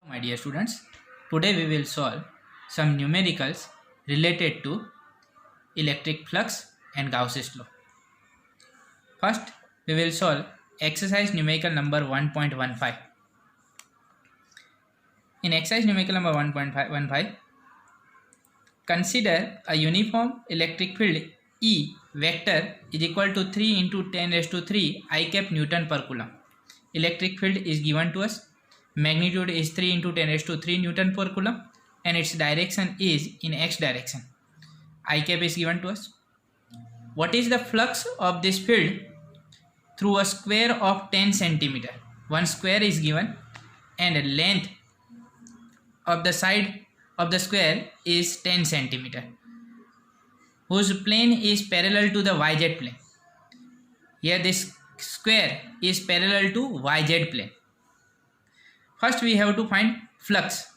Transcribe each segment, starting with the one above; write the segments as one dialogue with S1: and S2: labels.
S1: My dear students, today we will solve some numericals related to electric flux and Gauss's law. First, we will solve exercise numerical number 1.15. In exercise numerical number 1.15, consider a uniform electric field E vector is equal to 3 into 10 raised to 3 I cap Newton per Coulomb. Electric field is given to us. Magnitude is 3 into 10 raised to 3 Newton per Coulomb and its direction is in x direction. I cap is given to us. What is the flux of this field through a square of 10 centimeter? One square is given and the length of the side of the square is 10 centimeter, whose plane is parallel to the YZ plane. Here this square is parallel to YZ plane. First we have to find flux.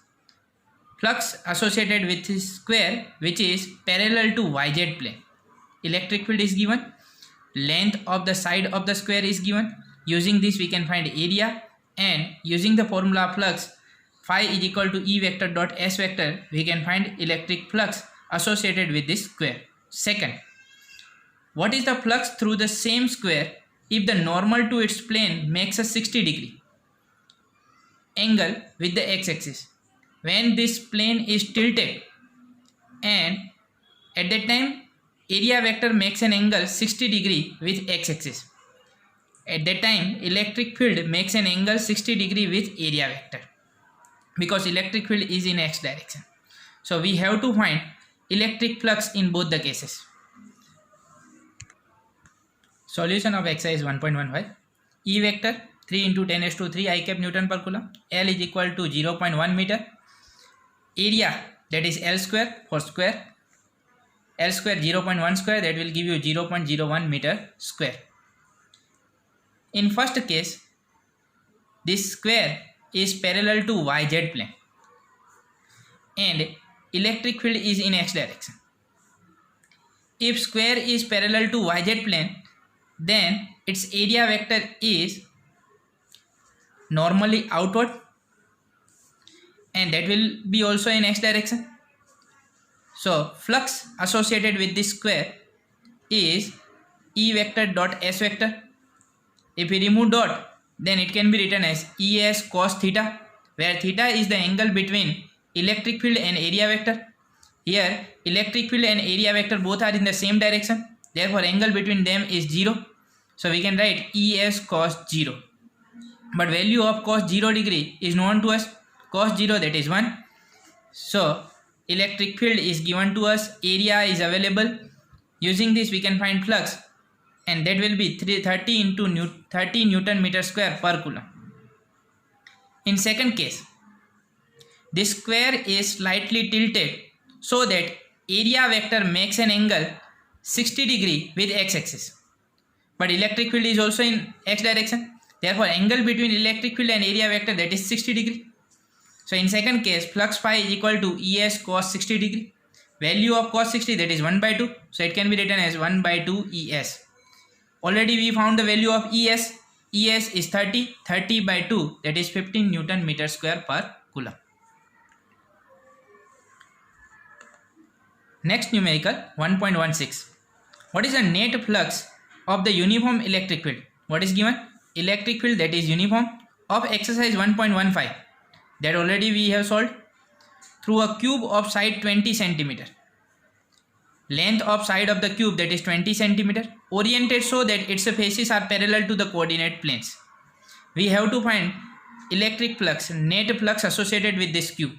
S1: Flux associated with this square which is parallel to YZ plane. Electric field is given. Length of the side of the square is given. Using this we can find area, and using the formula flux phi is equal to E vector dot S vector, we can find electric flux associated with this square. Second, what is the flux through the same square if the normal to its plane makes a 60-degree angle with the x-axis? When this plane is tilted and at that time area vector makes an angle 60-degree with x-axis. At that time electric field makes an angle 60-degree with area vector, because electric field is in x direction. So we have to find electric flux in both the cases. Solution of exercise 1.15. E vector 3 into 10 raised to 3 I cap Newton per Coulomb. L is equal to 0.1 meter. Area, that is L square for square. L square 0.1 square, that will give you 0.01 meter square. In first case, this square is parallel to YZ plane and electric field is in x direction. If square is parallel to YZ plane, then its area vector is normally outward and that will be also in x direction. So flux associated with this square is E vector dot S vector. If we remove dot, then it can be written as ES cos theta, where theta is the angle between electric field and area vector. Here electric field and area vector both are in the same direction, therefore angle between them is 0. So we can write ES cos 0. But value of cos 0 degree is known to us. Cos 0, that is 1. So electric field is given to us, area is available. Using this we can find flux, and that will be 30 into 30 Newton meter square per Coulomb. In second case, this square is slightly tilted so that area vector makes an angle 60-degree with x-axis. But electric field is also in x direction. Therefore, angle between electric field and area vector, that is 60-degree. So in second case, flux phi is equal to ES cos 60-degree. Value of cos 60, that is 1 by 2. So it can be written as 1 by 2 ES. Already we found the value of ES. ES is 30. 30 by 2, that is 15 Newton meter square per Coulomb. Next numerical 1.16. What is the net flux of the uniform electric field? What is given? Electric field, that is uniform, of exercise 1.15. That already we have solved. Through a cube of side 20 centimeter. Length of side of the cube, that is 20 centimeter. Oriented so that its faces are parallel to the coordinate planes. We have to find electric flux, net flux associated with this cube.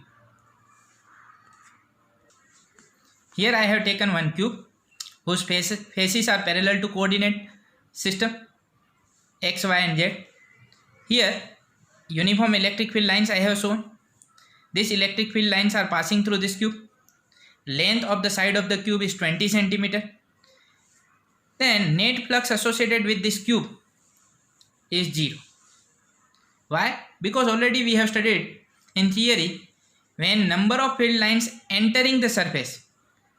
S1: Here I have taken one cube whose faces are parallel to coordinate system x, y and z. Here uniform electric field lines I have shown. These electric field lines are passing through this cube. Length of the side of the cube is 20 centimeter. Then net flux associated with this cube is 0. Why? Because already we have studied in theory, when number of field lines entering the surface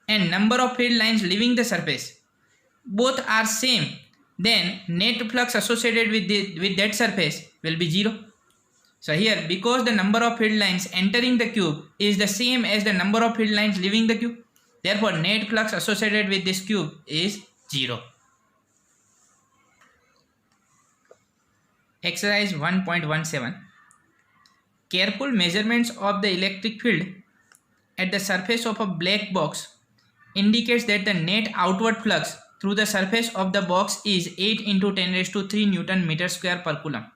S1: and number of field lines leaving the surface both are same, then net flux associated with that surface will be 0. So here, because the number of field lines entering the cube is the same as the number of field lines leaving the cube, therefore net flux associated with this cube is 0. Exercise 1.17. Careful measurements of the electric field at the surface of a black box indicates that the net outward flux through the surface of the box is 8 into 10 raised to 3 Newton meter square per coulomb.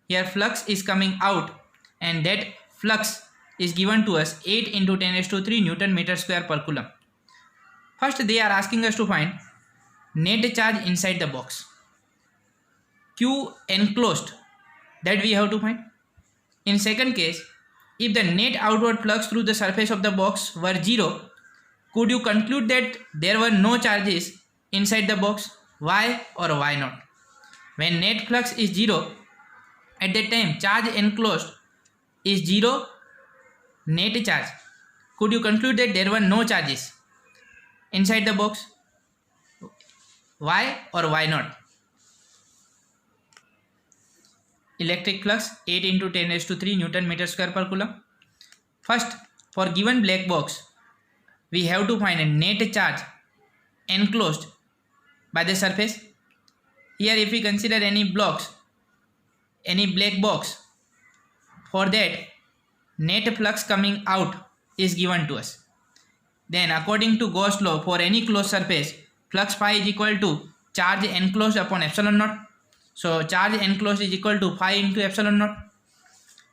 S1: Here flux is coming out and that flux is given to us 8 into 10 raised to 3 Newton meter square per coulomb. First they are asking us to find net charge inside the box. Q enclosed, that we have to find. In second case, if the net outward flux through the surface of the box were 0, could you conclude that there were no charges inside the box? Why or why not? When net flux is 0, at that time charge enclosed is 0 net charge. Could you conclude that there were no charges inside the box? Why or why not? Electric flux 8 into 10 raised to 3 Newton meter square per coulomb. First, for given black box, we have to find a net charge enclosed by the surface. Here if we consider any blocks, any black box, for that net flux coming out is given to us. Then according to Gauss law, for any closed surface, flux phi is equal to charge enclosed upon epsilon naught. So charge enclosed is equal to phi into epsilon naught.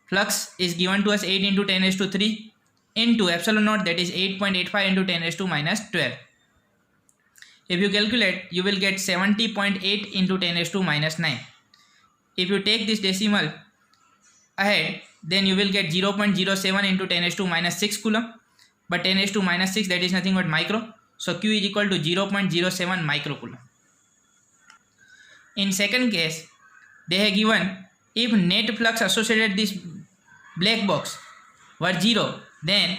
S1: Flux is given to us 8 into 10 raised to 3 into epsilon naught, that is 8.85 into 10 raised to minus 12. If you calculate, you will get 70.8 into 10 raised to minus 9. If you take this decimal ahead, then you will get 0.07 into 10 raised to minus 6 coulomb. But 10 raised to minus 6, that is nothing but micro. So Q is equal to 0.07 microcoulomb. In second case, they have given if net flux associated this black box were 0, then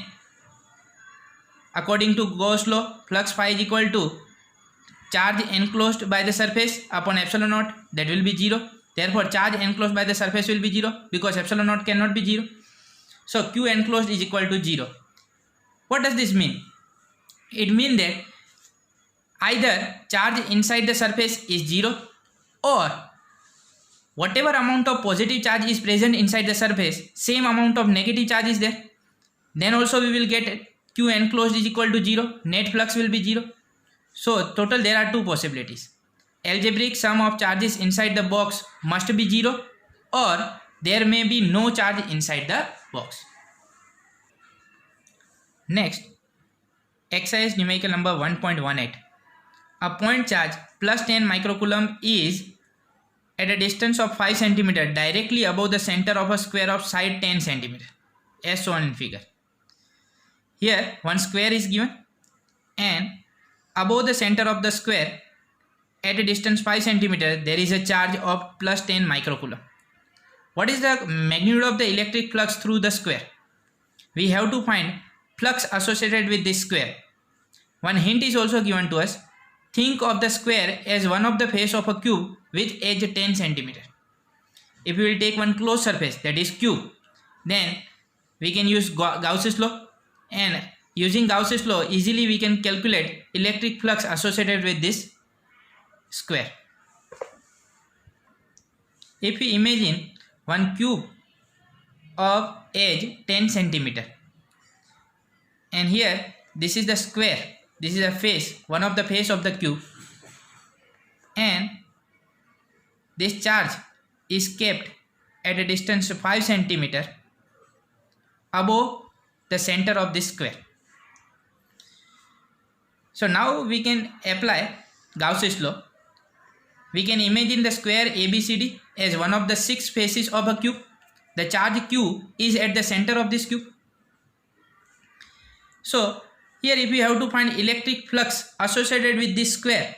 S1: according to Gauss law, flux phi is equal to charge enclosed by the surface upon epsilon naught, that will be 0. Therefore charge enclosed by the surface will be 0 because epsilon naught cannot be 0. So Q enclosed is equal to 0. What does this mean? It means that either charge inside the surface is 0 or whatever amount of positive charge is present inside the surface, same amount of negative charge is there. Then also we will get Q enclosed is equal to 0, net flux will be 0. So total there are two possibilities. Algebraic sum of charges inside the box must be 0 or there may be no charge inside the box. Next, exercise numerical number 1.18. A point charge plus 10 microcoulomb is at a distance of 5 cm directly above the center of a square of side 10 cm as shown in figure. Here one square is given and above the center of the square at a distance 5 cm there is a charge of plus 10 microcoulomb. What is the magnitude of the electric flux through the square? We have to find flux associated with this square. One hint is also given to us. Think of the square as one of the face of a cube with edge 10 cm. If we will take one closed surface, that is cube, then we can use Gauss's law, and using Gauss's law easily we can calculate electric flux associated with this square. If we imagine one cube of edge 10 cm and here this is the square, this is a face, one of the face of the cube, and this charge is kept at a distance of 5 cm above the center of this square. So now we can apply Gauss's law. We can imagine the square ABCD as one of the 6 faces of a cube. The charge Q is at the center of this cube. So here if we have to find electric flux associated with this square,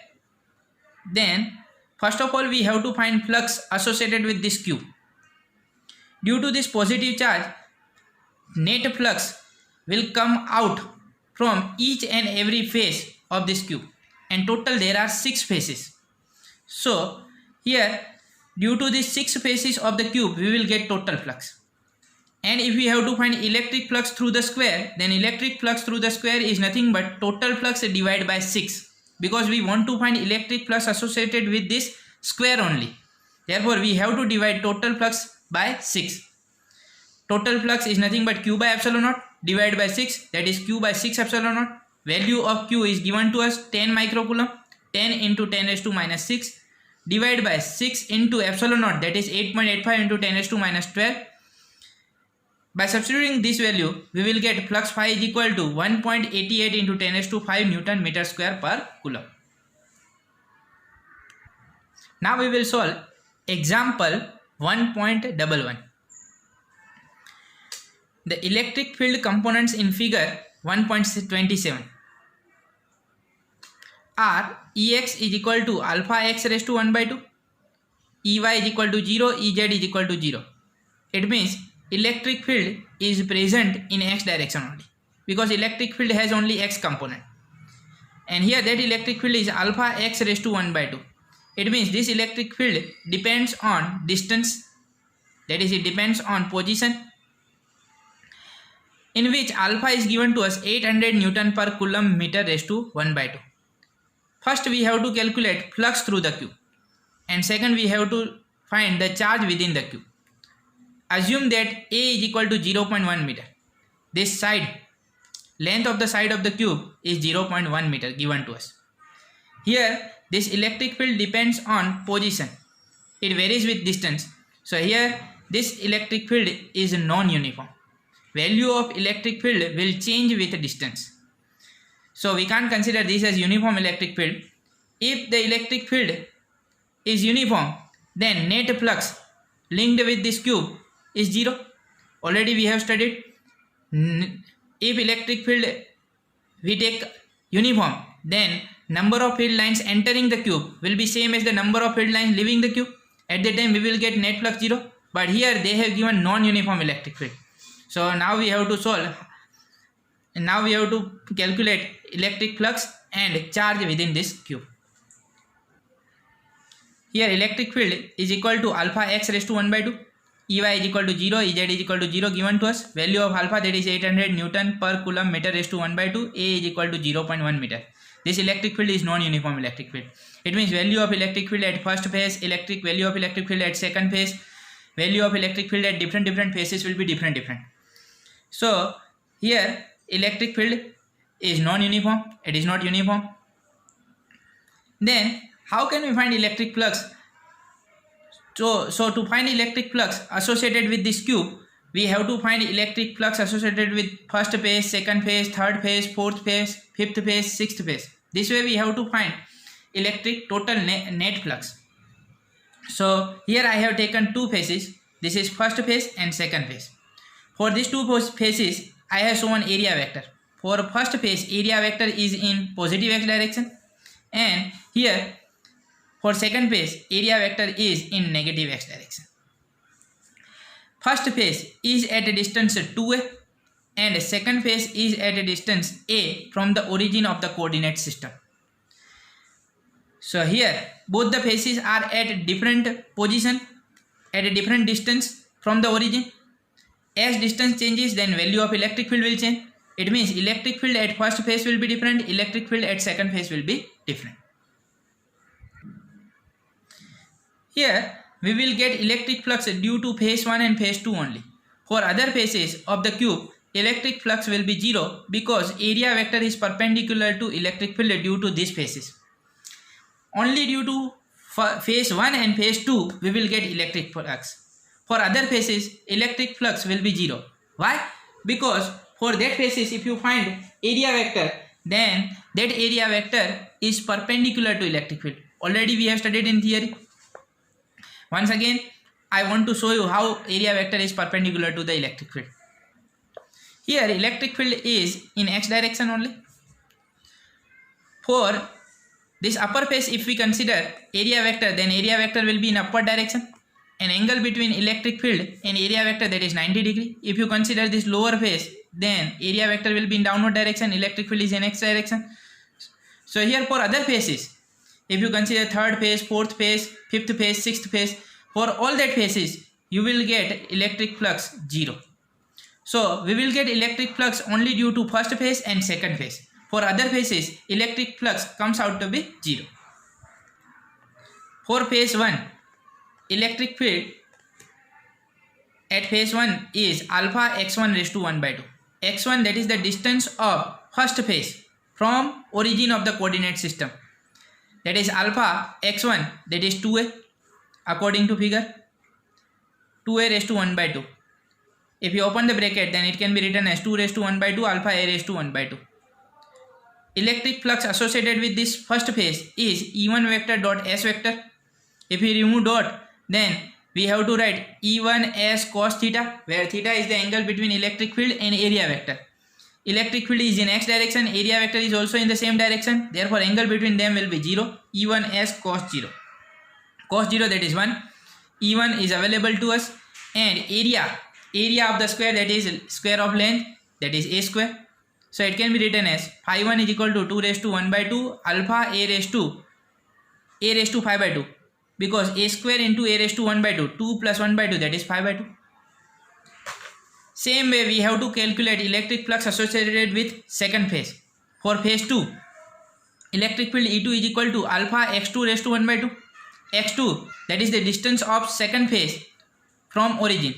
S1: then first of all we have to find flux associated with this cube. Due to this positive charge, net flux will come out from each and every face of this cube, and total there are 6 faces. So here due to these 6 faces of the cube we will get total flux. And if we have to find electric flux through the square, then electric flux through the square is nothing but total flux divided by 6, because we want to find electric flux associated with this square only. Therefore, we have to divide total flux by 6. Total flux is nothing but Q by epsilon naught divided by 6, that is Q by 6 epsilon naught. Value of Q is given to us 10 microcoulomb, 10 into 10 raised to minus 6 divided by 6 into epsilon naught, that is 8.85 into 10 raised to minus 12. By substituting this value, we will get flux phi is equal to 1.88 into 10 raised to 5 Newton meter square per coulomb. Now we will solve example 1.11. The electric field components in figure 1.27 are Ex is equal to alpha x raised to 1 by 2, Ey is equal to 0, Ez is equal to 0. It means electric field is present in x direction only, because electric field has only x component. And here that electric field is alpha x raised to 1 by 2. It means this electric field depends on distance, that is, it depends on position, in which alpha is given to us 800 Newton per coulomb meter raised to 1 by 2. First we have to calculate flux through the cube, and second we have to find the charge within the cube. Assume that A is equal to 0.1 meter. This side, length of the side of the cube is 0.1 meter given to us. Here this electric field depends on position. It varies with distance. So here this electric field is non-uniform. Value of electric field will change with distance. So we can't consider this as uniform electric field. If the electric field is uniform, then net flux linked with this cube is 0. Already we have studied. If electric field we take uniform, then number of field lines entering the cube will be same as the number of field lines leaving the cube. At that time we will get net flux 0. But here they have given non-uniform electric field. So now we have to solve. And now we have to calculate electric flux and charge within this cube. Here electric field is equal to alpha x raised to 1 by 2. Ey is equal to 0, Ez is equal to 0 given to us. Value of alpha, that is 800 Newton per coulomb meter raised to 1 by 2. A is equal to 0.1 meter. This electric field is non-uniform electric field. It means value of electric field at first phase, value of electric field at second phase, value of electric field at different phases will be different. So here electric field is non-uniform, it is not uniform. Then how can we find electric flux? So to find electric flux associated with this cube, we have to find electric flux associated with first phase, second phase, third phase, fourth phase, fifth phase, sixth phase. This way we have to find electric total net flux. So here I have taken two phases. This is first phase and second phase. For these two phases, I have shown area vector. For first phase, area vector is in positive x direction, and here for second phase, area vector is in negative x direction. First phase is at a distance 2a and second phase is at a distance a from the origin of the coordinate system. So here both the phases are at different position, at a different distance from the origin. As distance changes, then value of electric field will change. It means electric field at first phase will be different, electric field at second phase will be different. Here we will get electric flux due to phase 1 and phase 2 only. For other phases of the cube, electric flux will be 0 because area vector is perpendicular to electric field due to these phases. Only due to phase 1 and phase 2 we will get electric flux. For other phases, electric flux will be 0. Why? Because for that phases, if you find area vector, then that area vector is perpendicular to electric field. Already we have studied in theory. Once again, I want to show you how area vector is perpendicular to the electric field. Here electric field is in x direction only. For this upper phase, if we consider area vector, then area vector will be in upward direction. An angle between electric field and area vector, that is 90 degree. If you consider this lower phase, then area vector will be in downward direction, electric field is in x direction. So here for other phases, if you consider third phase, fourth phase, fifth phase, sixth phase, for all that phases you will get electric flux 0. So we will get electric flux only due to first phase and second phase. For other phases, electric flux comes out to be 0. For phase 1, electric field at phase 1 is alpha x1 raised to 1 by 2. x1, that is the distance of first phase from origin of the coordinate system. That is alpha x1, that is 2a according to figure, 2a raised to 1 by 2. If you open the bracket, then it can be written as 2 raised to 1 by 2 alpha a raised to 1 by 2. Electric flux associated with this first phase is E1 vector dot S vector. If we remove dot, then we have to write E1 S cos theta, where theta is the angle between electric field and area vector. Electric field is in x direction, area vector is also in the same direction, therefore angle between them will be 0. E1 S cos 0. Cos 0, that is 1. E1 is available to us, and area of the square, that is square of length, that is a square. So it can be written as phi 1 is equal to 2 raised to 1 by 2 alpha a raised to 5 by 2, because a square into a raised to 1 by 2, 2 plus 1 by 2, that is 5 by 2. Same way we have to calculate electric flux associated with second phase. For phase 2, electric field E2 is equal to alpha x2 raised to 1 by 2. x2, that is the distance of second phase from origin,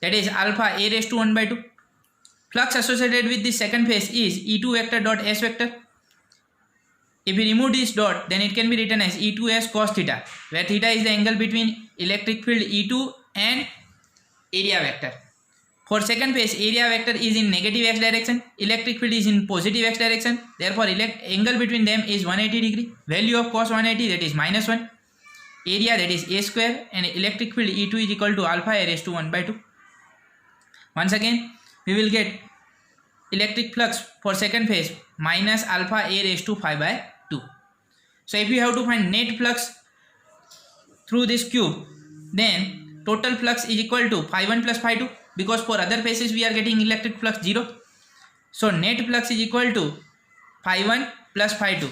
S1: that is alpha a raised to 1 by 2. Flux associated with the second phase is E2 vector dot S vector. If we remove this dot, then it can be written as E2S cos theta, where theta is the angle between electric field E2 and area vector. For second phase, area vector is in negative x direction, electric field is in positive x direction, therefore angle between them is 180 degree. Value of cos 180, that is minus 1. Area, that is a square, and electric field E2 is equal to alpha a raised to 1 by 2. Once again, we will get electric flux for second phase minus alpha a raised to 5 by 2. So if you have to find net flux through this cube, then total flux is equal to phi 1 plus phi 2, because for other phases we are getting electric flux 0. So net flux is equal to phi 1 plus phi 2.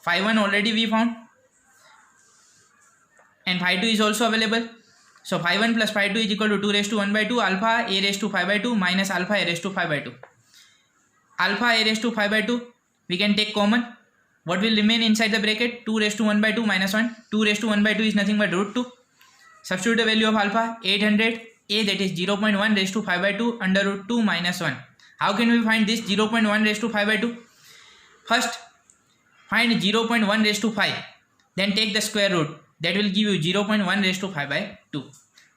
S1: Phi 1 already we found, and phi 2 is also available. So phi 1 plus phi 2 is equal to 2 raised to 1 by 2 alpha a raised to 5 by 2 minus alpha a raised to 5 by 2. Alpha a raised to 5 by 2 we can take common. What will remain inside the bracket? 2 raised to 1 by 2 minus 1. 2 raised to 1 by 2 is nothing but root 2. Substitute the value of alpha, 800, a, that is 0.1 raised to 5 by 2 under root 2 minus 1. How can we find this 0.1 raised to 5 by 2? First, find 0.1 raised to 5. Then take the square root. That will give you 0.1 raised to 5 by 2.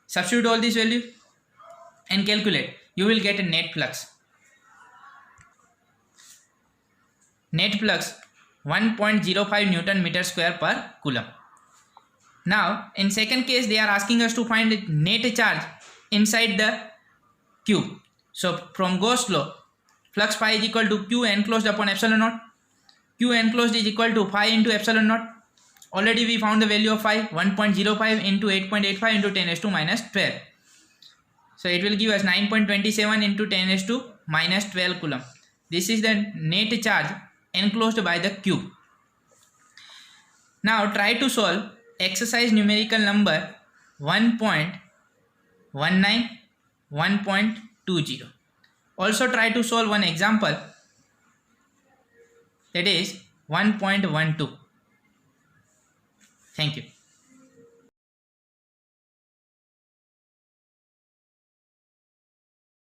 S1: Substitute all these values and calculate. You will get a net flux. Net flux 1.05 Newton meter square per coulomb. Now in second case they are asking us to find the net charge inside the cube. So from Gauss law, flux phi is equal to Q enclosed upon epsilon naught. Q enclosed is equal to phi into epsilon naught. Already we found the value of phi, 1.05 into 8.85 into 10 raised to minus 12. So it will give us 9.27 into 10 raised to minus 12 coulomb. This is the net charge enclosed by the cube. Now try to solve exercise numerical number 1.19, 1.20. Also try to solve one example, that is 1.12. Thank you.